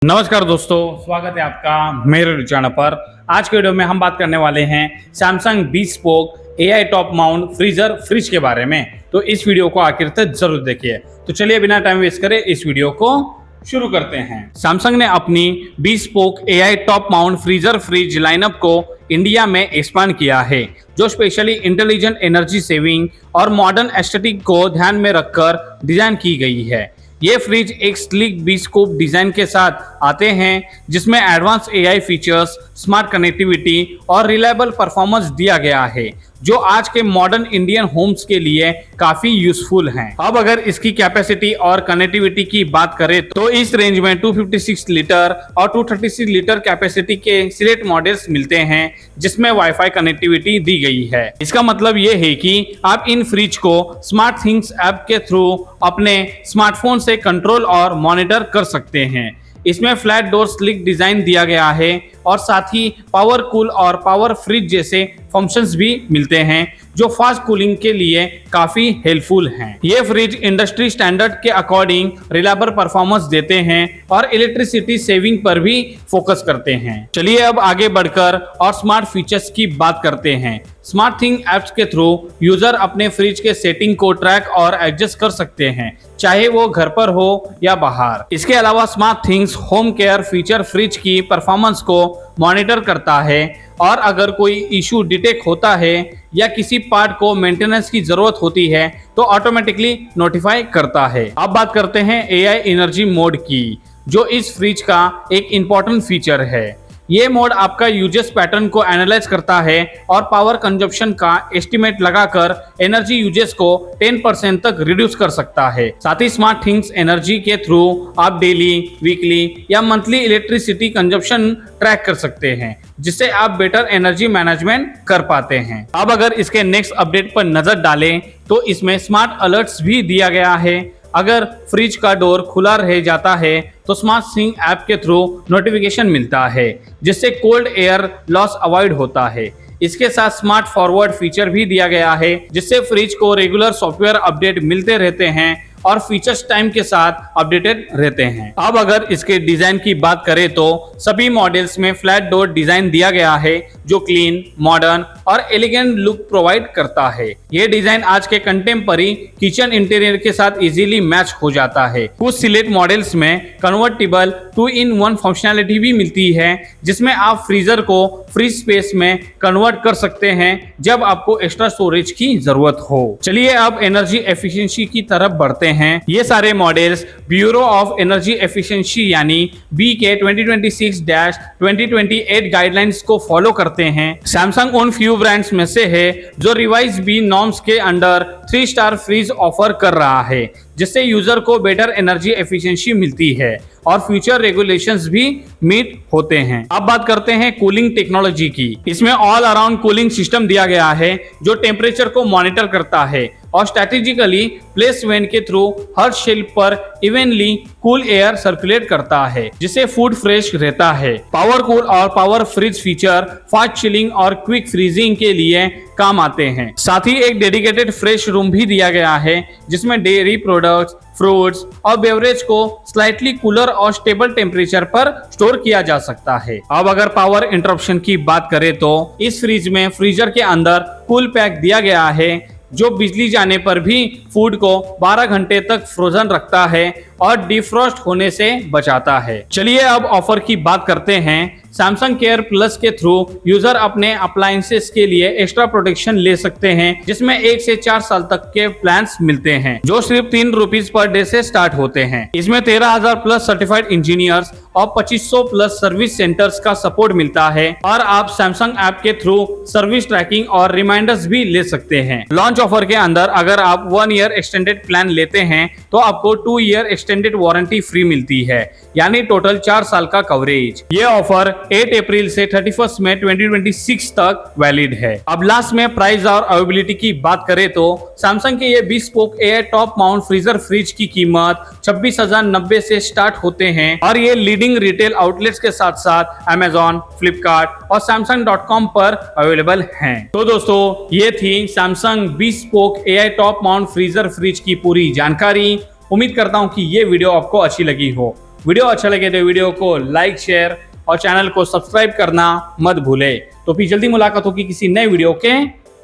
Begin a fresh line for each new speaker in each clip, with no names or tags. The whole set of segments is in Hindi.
नमस्कार दोस्तों, स्वागत है आपका मेरे चैनल पर। आज के वीडियो में हम बात करने वाले हैं Samsung bespoke AI top mount freezer fridge के बारे में। तो इस वीडियो को आखिर तक जरूर देखिए। तो चलिए बिना टाइम वेस्ट करे इस वीडियो को शुरू करते हैं। सैमसंग ने अपनी bespoke AI top mount freezer fridge lineup को इंडिया में एक्सपांड किया है, जो स्पेशली इंटेलिजेंट एनर्जी सेविंग और मॉडर्न एस्थेटिक को ध्यान में रखकर डिजाइन की गई है। ये फ्रिज एक स्लिक bespoke डिजाइन के साथ आते हैं, जिसमें advance AI features, smart connectivity और रिलायबल परफॉर्मेंस दिया गया है, जो आज के मॉडर्न इंडियन होम्स के लिए काफी यूजफुल हैं। अब अगर इसकी कैपेसिटी और कनेक्टिविटी की बात करें तो इस रेंज में 256 लीटर और 236 लीटर कैपेसिटी के सिलेक्ट मॉडल्स मिलते हैं, जिसमें वाईफाई कनेक्टिविटी दी गई है। इसका मतलब ये है कि आप इन फ्रिज को स्मार्ट थिंग्स ऐप के थ्रू अपने स्मार्टफोन से कंट्रोल और मॉनिटर कर सकते हैं। इसमें फ्लैट डोर स्लिक डिजाइन दिया गया है और साथ ही पावर कूल और पावर फ्रिज जैसे फंक्शंस भी मिलते हैं, जो फास्ट कूलिंग के लिए काफी हेल्पफुल हैं। ये फ्रिज इंडस्ट्री स्टैंडर्ड के अकॉर्डिंग रिलायबल परफॉर्मेंस देते हैं और इलेक्ट्रिसिटी सेविंग पर भी फोकस करते हैं। चलिए अब आगे बढ़कर और स्मार्ट फीचर्स की बात करते हैं। स्मार्ट थिंग एप्स के थ्रू यूजर अपने फ्रिज के सेटिंग को ट्रैक और एडजस्ट कर सकते हैं, चाहे वो घर पर हो या बाहर। इसके अलावा smart things home care feature fridge की परफॉर्मेंस को मॉनिटर करता है और अगर कोई इशू डिटेक्ट होता है या किसी पार्ट को मेंटेनेंस की जरूरत होती है तो ऑटोमेटिकली नोटिफाई करता है। अब बात करते हैं AI एनर्जी मोड की, जो इस फ्रिज का एक इंपॉर्टेंट फीचर है। ये मोड आपका यूजेस पैटर्न को एनालाइज करता है और पावर कंजप्शन का एस्टिमेट लगाकर एनर्जी यूजेस को 10% तक रिड्यूस कर सकता है। साथ ही स्मार्ट थिंग्स एनर्जी के थ्रू आप डेली, वीकली या मंथली इलेक्ट्रिसिटी कंजप्शन ट्रैक कर सकते हैं, जिससे आप बेटर एनर्जी मैनेजमेंट कर पाते हैं। अब अगर इसके नेक्स्ट अपडेट पर नजर डालें तो इसमें स्मार्ट अलर्ट्स भी दिया गया है। अगर फ्रिज का डोर खुला रह जाता है तो स्मार्ट थिंग ऐप के थ्रू नोटिफिकेशन मिलता है, जिससे कोल्ड एयर लॉस अवॉइड होता है। इसके साथ स्मार्ट फॉरवर्ड फीचर भी दिया गया है, जिससे फ्रिज को रेगुलर सॉफ्टवेयर अपडेट मिलते रहते हैं और फीचर्स टाइम के साथ अपडेटेड रहते हैं। अब अगर इसके डिजाइन की बात करें तो सभी मॉडल्स में फ्लैट डोर डिजाइन दिया गया है, जो क्लीन, मॉडर्न और एलिगेंट लुक प्रोवाइड करता है। यह डिजाइन आज के कंटेम्पररी किचन इंटीरियर के साथ इजीली मैच हो जाता है। कुछ सिलेक्ट मॉडल्स में कन्वर्टेबल 2-in-1 फंक्शनैलिटी भी मिलती है, जिसमें आप फ्रीजर को फ्रीज स्पेस में कन्वर्ट कर सकते हैं जब आपको एक्स्ट्रा स्टोरेज की जरूरत हो। चलिए अब एनर्जी एफिशिएंसी की तरफ बढ़ते हैं। ये सारे models bureau of energy efficiency यानी BK 2026-2028 गाइडलाइंस को फॉलो करते हैं। सैमसंग उन फ्यू ब्रांड्स में से है जो रिवाइज बी नॉर्म्स के अंडर 3 स्टार फ्रीज ऑफर कर रहा है, जिससे यूजर को बेटर एनर्जी एफिशिएंसी मिलती है और फ्यूचर रेगुलेशंस भी मीट होते हैं। अब बात करते हैं कूलिंग टेक्नोलॉजी की। इसमें ऑल अराउंड कूलिंग सिस्टम दिया गया है, जो टेम्परेचर को मॉनिटर करता है और स्ट्रेटेजिकली प्लेस वेंट के थ्रू हर शेल्फ पर इवनली कूल एयर सर्कुलेट करता है, जिससे फूड फ्रेश रहता है। पावर कूल और power fridge feature fast chilling और क्विक फ्रीजिंग के लिए काम आते हैं। साथ ही एक डेडिकेटेड फ्रेश रूम भी दिया गया है, जिसमें डेयरी प्रोडक्ट्स, फ्रूट्स और बेवरेज को स्लाइटली कूलर और स्टेबल टेम्परेचर पर स्टोर किया जा सकता है। अब अगर पावर इंटरप्शन की बात करें तो इस फ्रिज में फ्रीजर के अंदर कूल पैक दिया गया है, जो बिजली जाने पर भी फूड को 12 घंटे तक फ्रोजन रखता है और डिफ्रॉस्ट होने से बचाता है। चलिए अब ऑफर की बात करते हैं। सैमसंग केयर प्लस के थ्रू यूजर अपने अप्लायंसेस के लिए एक्स्ट्रा प्रोटेक्शन ले सकते हैं, जिसमें 1 से 4 साल तक के प्लान्स मिलते हैं, जो सिर्फ ₹3 पर डे से स्टार्ट होते हैं। इसमें 13,000 प्लस सर्टिफाइड इंजीनियर्स और 2500 प्लस सर्विस सेंटर्स का सपोर्ट मिलता है और आप सैमसंग ऐप के थ्रू सर्विस ट्रैकिंग और रिमाइंडर्स भी ले सकते हैं। लॉन्च ऑफर के अंदर अगर आप 1 ईयर एक्सटेंडेड प्लान लेते हैं तो आपको 2 ईयर एक्सटेंडेड वारंटी फ्री मिलती है, यानी टोटल 4 साल का कवरेज। ये ऑफर 8 अप्रैल से 31 मई 2026 तक वैलिड है। अब लास्ट में प्राइस और अवेलेबिलिटी की बात करें तो सैमसंग के ये bespoke AI top mount freezer fridge की कीमत 26,090 से स्टार्ट होते हैं और ये लीडिंग रिटेल आउटलेट्स के साथ साथ Amazon, Flipkart और Samsung.com पर अवेलेबल हैं। तो दोस्तों ये थी Samsung bespoke AI top mount freezer fridge की पूरी जानकारी। उम्मीद करता हूं कि ये वीडियो आपको अच्छी लगी हो। वीडियो अच्छा लगे तो वीडियो को लाइक शेयर और चैनल को सब्सक्राइब करना मत भूले। तो फिर जल्दी मुलाकात होगी किसी नए वीडियो के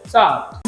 साथ।